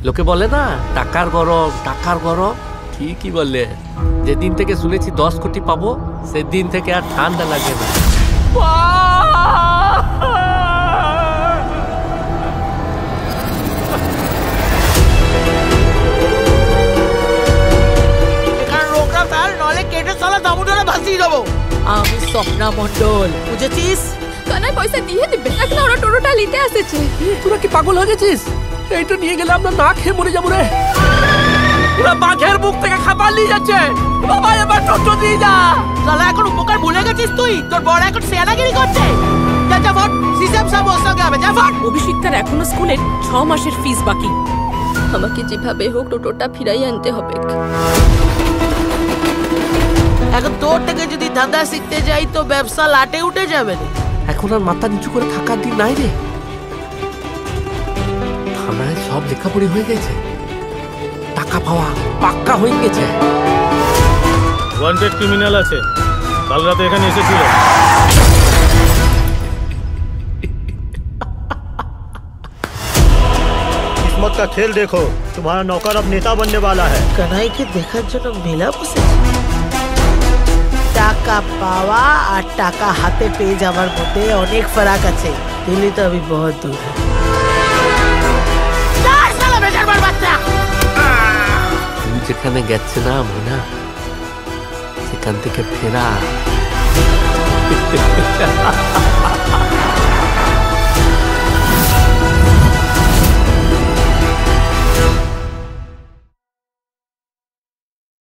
লোকে বলে না টাকার গরম, টাকার গরম, ঠিকই বললে। যেদিন থেকে শুনেছি 10 কোটি পাবো সেদিন থেকে আর ঠান্ডা লাগে না। আমি স্বপ্না মন্ডল, বুঝেছিস? কানাই পয়সা দিয়ে দিবে, এখন ওরা টোটোটা নিতে আসছে। তোরা কি পাগল হয়ে গেছিস? এইটা নিয়ে গেলে আমরা না খেয়ে মরে যাবো রে। ওরা বাঘের মুখ থেকে খাবার নিয়ে যাচ্ছে। বাবা এবার টোটো দিয়ে যা। শালা এখন উপকার ভুলে গেছিস তুই? তোর বড় এখন সেনাগিরি করছে। যা ফট, সিস্টেম সব ওর সঙ্গে হবে, যা ফট। অভিষিক্তার এখনো স্কুলের 6 মাসের ফিস বাকি। আমাকে যেভাবে হোক টোটোটা ফিরাই আনতে হবে। এখন তোর থেকে যদি ধাঁধা শিখতে যাই তো ব্যবসা লাটে উঠে যাবে রে। এখন আর মাথা নিচু করে থাকার দিন নাই রে। থানায় সব লেখাপড়ি হয়ে গেছে, টাকা পাওয়া পাক্কা হয়ে গেছে। ওয়ান্টেড ক্রিমিনাল আছে, কাল রাতে এখানে এসেছিল। किस्मत का खेल देखो, तुम्हारा नौकर अब नेता बनने वाला है। কানাইকে দেখার জন্য মেলা বসেছে। টাকা পাওয়া আর টাকা হাতে পেয়ে যাওয়ার মধ্যে অনেক ফারাক আছে। দিল্লি তো अभी बहुत दूर है। তুই যেখানে গেছে না মোনা, সেখান থেকে ফেরা